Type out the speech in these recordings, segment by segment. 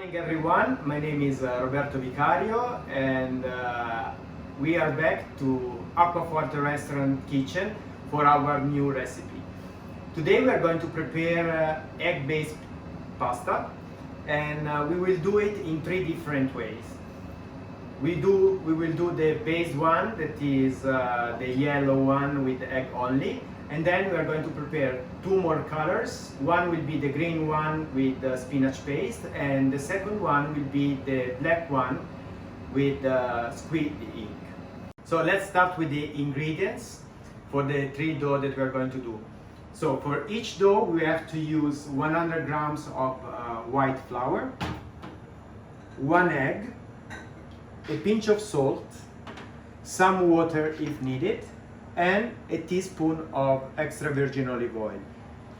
morning everyone, my name is Roberto Vicaro and we are back to Forte restaurant kitchen for our new recipe. Today we are going to prepare egg-based pasta and we will do it in 3 different ways. We will do the base one, that is the yellow one with egg only, and then we are going to prepare 2 more colors. One will be the green one with spinach paste, and the second one will be the black one with squid ink. So let's start with the ingredients for the 3 dough that we are going to do. So for each dough we have to use 100 grams of white flour, 1 egg, a pinch of salt, some water if needed, and a teaspoon of extra virgin olive oil.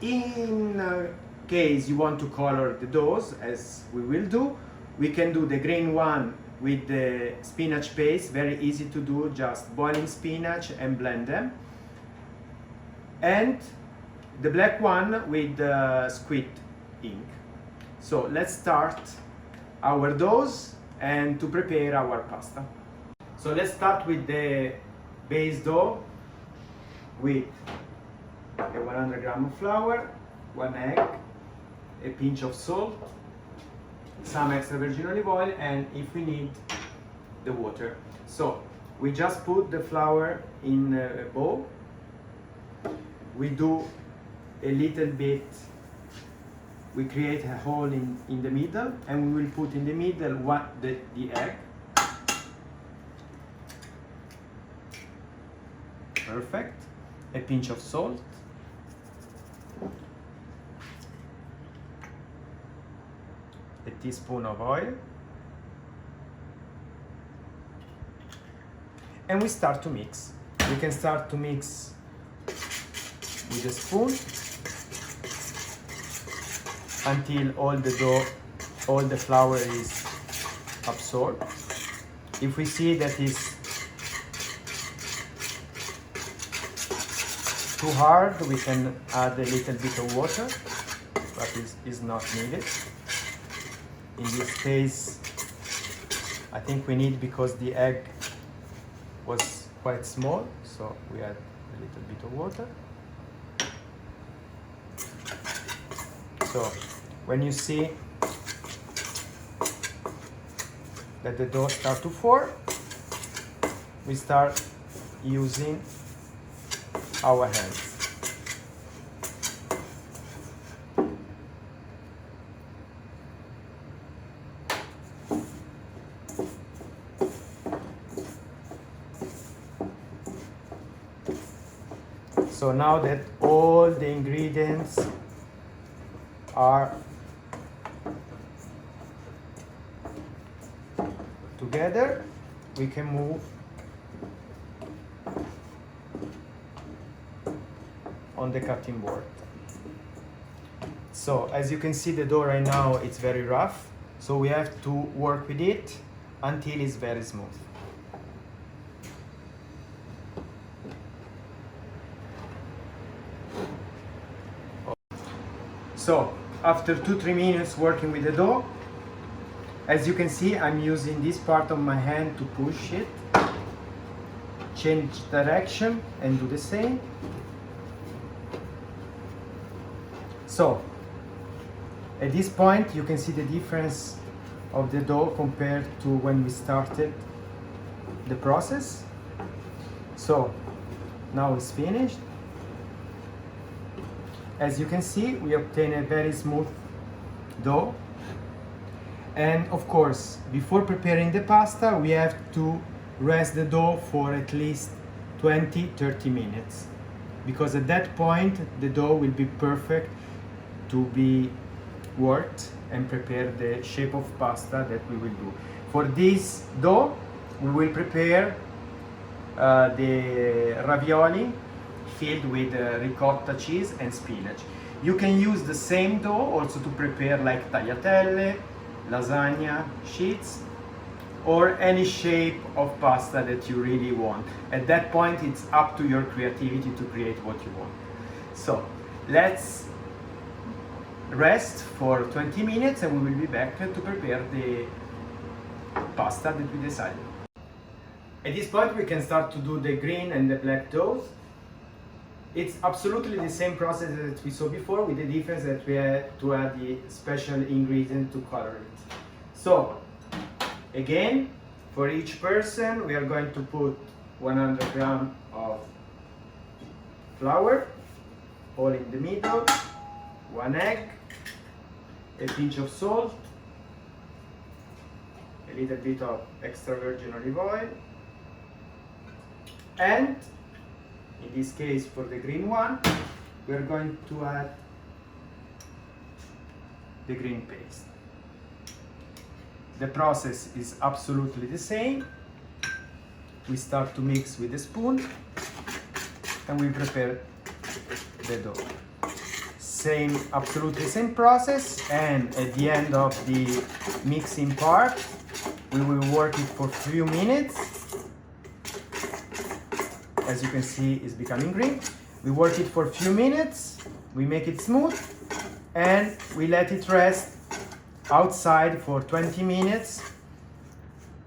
In case you want to color the doughs, as we will do, we can do the green one with the spinach paste, very easy to do, just boiling spinach and blend them, and the black one with the squid ink. So let's start our doughs and to prepare our pasta. So let's start with the base dough with a 100 grams of flour, 1 egg, a pinch of salt, some extra virgin olive oil, and if we need, the water. So we just put the flour in a bowl. We do a little bit, we create a hole in the middle, and we will put in the middle the egg. Perfect. A pinch of salt, a teaspoon of oil, and we start to mix. We can start to mix with a spoon until all the dough, all the flour is absorbed. If we see that is too hard, we can add a little bit of water, but it is not needed. In this case, I think we need, because the egg was quite small, so we add a little bit of water. So when you see that the dough starts to form, we start using our hands. So now that all the ingredients are together, we can move on the cutting board. So as you can see, the dough right now it's very rough, so we have to work with it until it's very smooth. So after 2-3 minutes working with the dough, as you can see, I'm using this part of my hand to push it, change direction, and do the same. So at this point you can see the difference of the dough compared to when we started the process. So now it's finished. As you can see, we obtain a very smooth dough. And of course, before preparing the pasta, we have to rest the dough for at least 20-30 minutes, because at that point the dough will be perfect to be worked and prepare the shape of pasta that we will do. For this dough, we will prepare the ravioli filled with ricotta cheese and spinach. You can use the same dough also to prepare like tagliatelle, lasagna sheets, or any shape of pasta that you really want. At that point, it's up to your creativity to create what you want. So let's rest for 20 minutes and we will be back to prepare the pasta that we decided. At this point we can start to do the green and the black doughs. It's absolutely the same process that we saw before, with the difference that we had to add the special ingredient to color it. So again, for each person we are going to put 100 grams of flour, all in the middle, 1 egg, a pinch of salt, a little bit of extra virgin olive oil, and in this case for the green one we are going to add the green paste. The process is absolutely the same. We start to mix with a spoon and we prepare the dough. Absolutely same process, and at the end of the mixing part we will work it for a few minutes. As you can see, it's becoming green. We work it for a few minutes, we make it smooth, and we let it rest outside for 20 minutes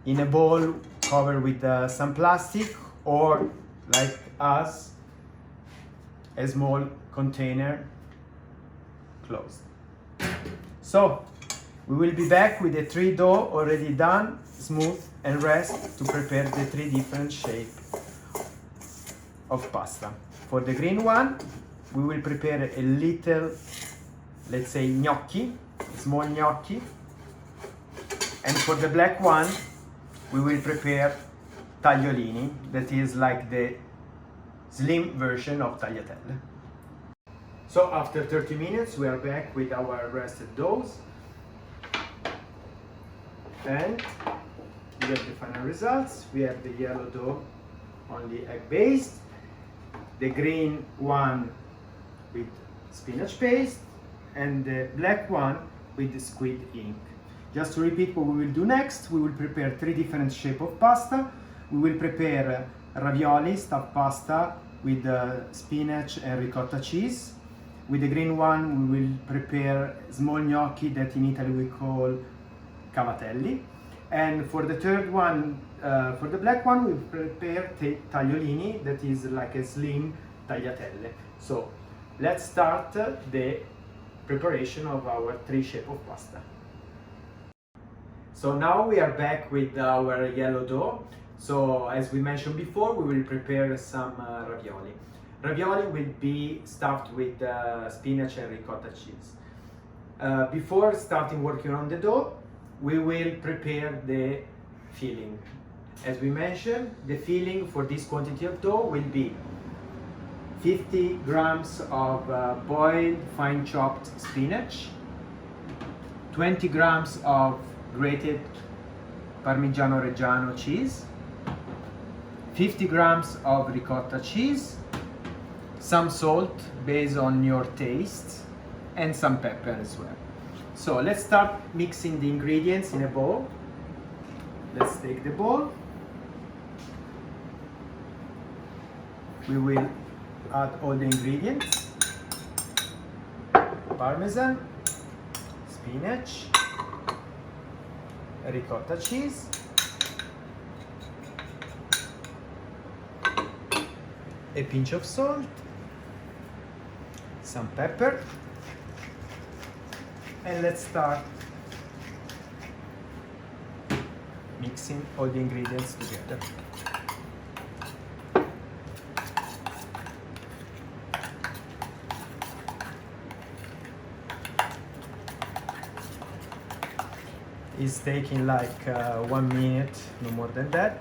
in a bowl covered with some plastic, or like us, a small container closed. So we will be back with the 3 dough already done, smooth and rest to prepare the 3 different shapes of pasta. For the green one we will prepare a little, let's say, gnocchi, small gnocchi, and for the black one we will prepare tagliolini, that is like the slim version of tagliatelle. So after 30 minutes we are back with our rested doughs, and we have the final results. We have the yellow dough only egg based, the green one with spinach paste, and the black one with the squid ink. Just to repeat what we will do next, we will prepare 3 different shapes of pasta. We will prepare ravioli stuffed pasta with spinach and ricotta cheese. With the green one we will prepare small gnocchi that in Italy we call cavatelli. And for the third one, for the black one, we prepare tagliolini, that is like a slim tagliatelle. So let's start the preparation of our 3 shapes of pasta. So now we are back with our yellow dough. So as we mentioned before, we will prepare some ravioli. Ravioli will be stuffed with spinach and ricotta cheese. Before starting working on the dough, we will prepare the filling. As we mentioned, the filling for this quantity of dough will be 50 grams of boiled fine chopped spinach, 20 grams of grated Parmigiano Reggiano cheese, 50 grams of ricotta cheese, some salt based on your taste, and some pepper as well. So let's start mixing the ingredients in a bowl. Let's take the bowl. We will add all the ingredients: parmesan, spinach, ricotta cheese, a pinch of salt, some pepper, and let's start mixing all the ingredients together. It's taking like 1 minute, no more than that.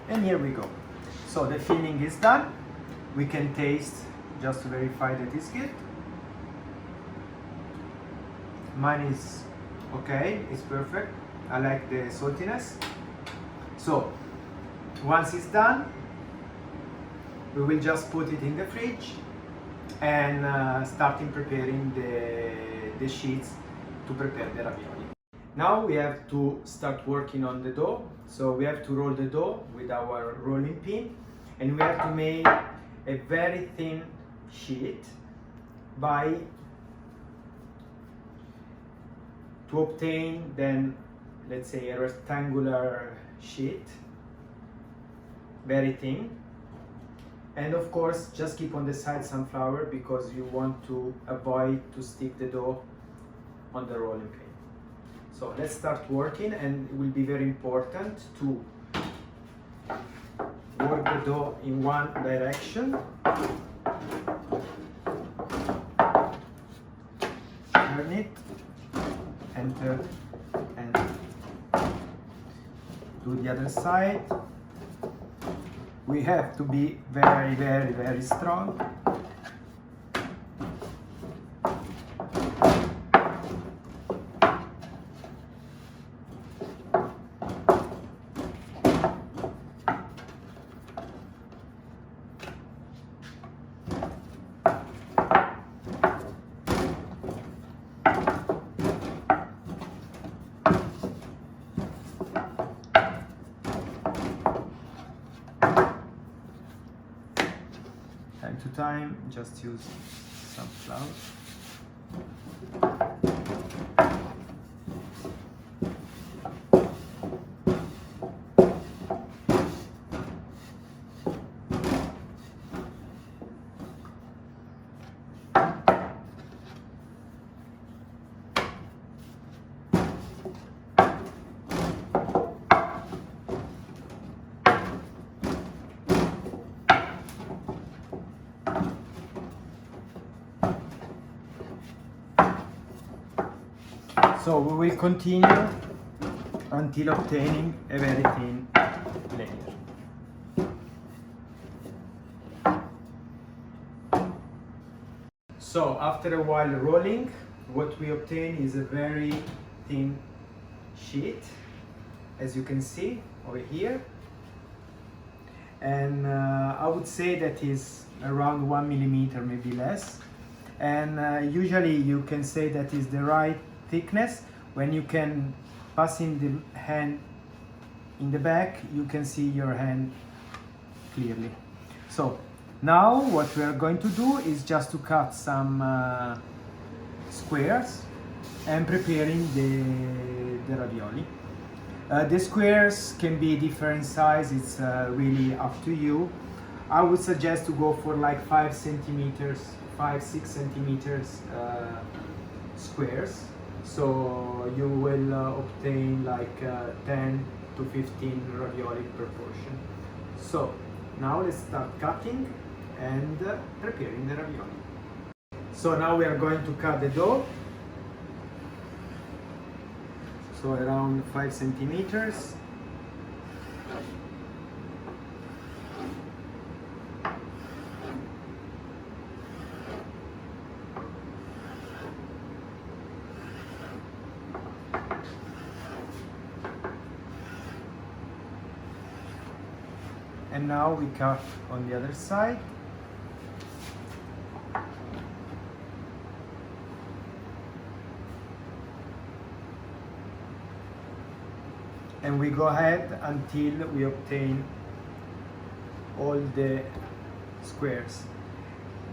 And here we go. So the filling is done. We can taste just to verify that it's good. Mine is okay, it's perfect. I like the saltiness. So once it's done, we will just put it in the fridge and starting preparing the sheets to prepare the ravioli. Now we have to start working on the dough. So we have to roll the dough with our rolling pin, and we have to make a very thin sheet to obtain then, let's say, a rectangular sheet, very thin. And of course, just keep on the side some flour because you want to avoid to stick the dough on the rolling pin. So let's start working, and it will be very important to work the dough in one direction. Turn it and turn and do the other side. We have to be very, very, very strong. Time to time, just use some flour. So we will continue until obtaining a very thin layer. So after a while rolling, what we obtain is a very thin sheet, as you can see over here. And I would say that is around 1 millimeter, maybe less. And usually you can say that is the right thickness. When you can pass in the hand in the back, you can see your hand clearly. So now what we are going to do is just to cut some squares and preparing the ravioli. The squares can be different size, it's really up to you. I would suggest to go for like 5 centimeters, 5-6 centimeters squares. So you will obtain like 10 to 15 ravioli per portion. So now let's start cutting and preparing the ravioli. So now we are going to cut the dough. So around 5 centimeters. And now we cut on the other side. And we go ahead until we obtain all the squares.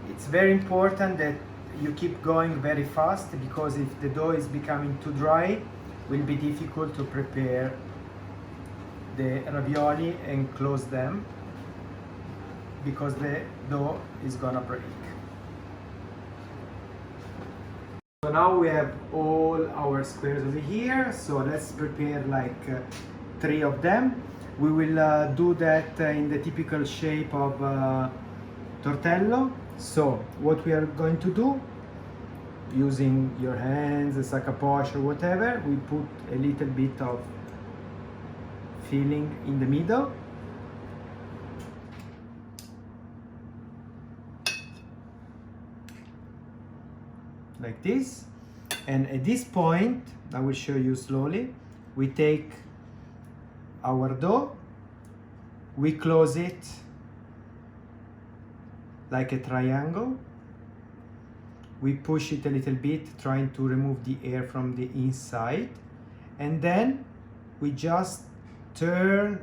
It's very important that you keep going very fast, because if the dough is becoming too dry, it will be difficult to prepare the ravioli and close them, because the dough is gonna break. So now we have all our squares over here, so let's prepare like 3 of them. We will do that in the typical shape of tortello. So what we are going to do, using your hands, a sac à poche or whatever, we put a little bit of filling in the middle. Like this. And at this point, I will show you slowly, we take our dough, we close it like a triangle, we push it a little bit, trying to remove the air from the inside, and then we just turn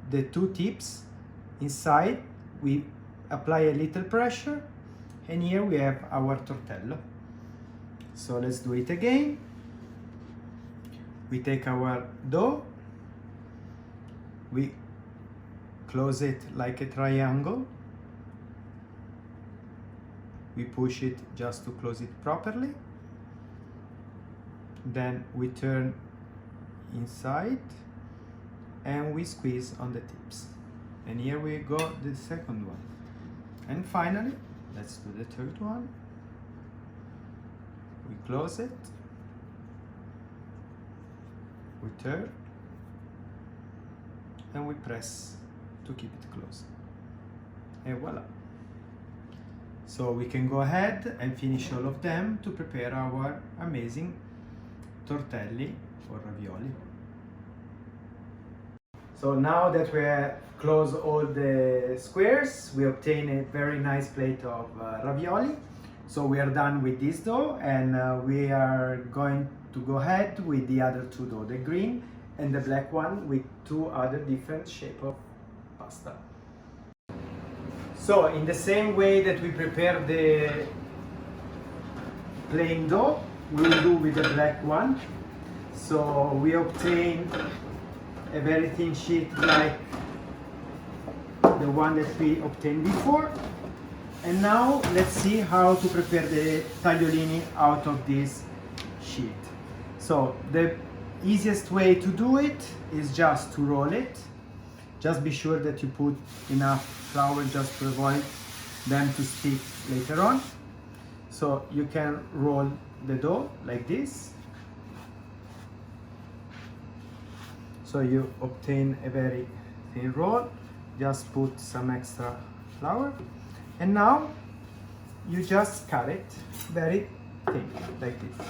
the two tips inside, we apply a little pressure, and here we have our tortello. So let's do it again. We take our dough, we close it like a triangle, we push it just to close it properly, then we turn inside and we squeeze on the tips, and here we go the second one, and finally let's do the third one. We close it, we turn, and we press to keep it closed, and voila. So we can go ahead and finish all of them to prepare our amazing tortelli or ravioli. So now that we have closed all the squares, we obtain a very nice plate of ravioli. So we are done with this dough, and we are going to go ahead with the other two dough, the green and the black one, with two other different shape of pasta. So in the same way that we prepare the plain dough, we will do with the black one. So we obtain a very thin sheet like the one that we obtained before. And now let's see how to prepare the tagliolini out of this sheet. So the easiest way to do it is just to roll it. Just be sure that you put enough flour just to avoid them to stick later on. So you can roll the dough like this. So you obtain a very thin roll. Just put some extra flour. And now you just cut it very thin, like this.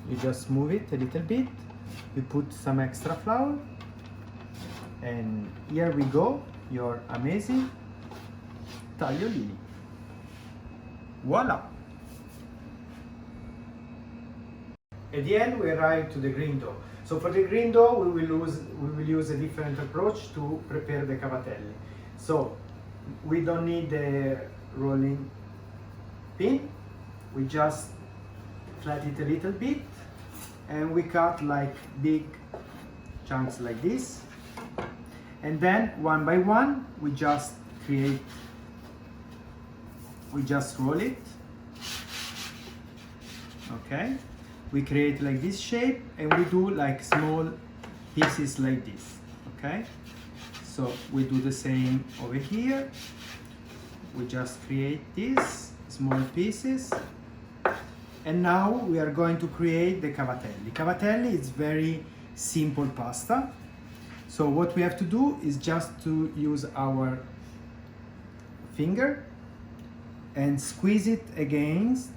You just move it a little bit. You put some extra flour. And here we go, your amazing tagliolini. Voila! At the end we arrive to the green dough. So for the green dough we will use a different approach to prepare the cavatelli. So we don't need the rolling pin, we just flat it a little bit and we cut like big chunks like this, and then one by one we just roll it. Okay, we create like this shape and we do like small pieces like this. Okay, so we do the same over here. We just create these small pieces, and now we are going to create the cavatelli. Cavatelli is very simple pasta. So what we have to do is just to use our finger and squeeze it against,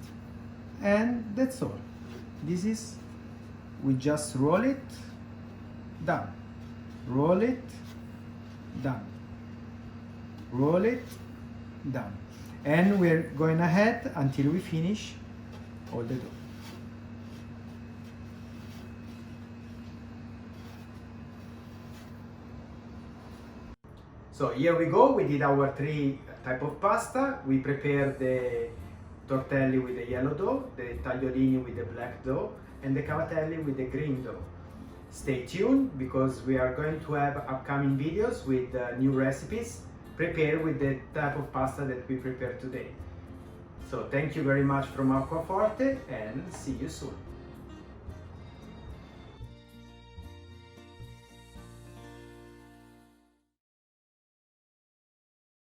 and that's all. This is, we just roll it, done. Roll it, done. Roll it, done. And we're going ahead until we finish all the dough. So here we go, we did our three type of pasta. We prepared the tortelli with the yellow dough, the tagliolini with the black dough, and the cavatelli with the green dough. Stay tuned because we are going to have upcoming videos with new recipes prepared with the type of pasta that we prepared today. So thank you very much from AQUA Forte and see you soon.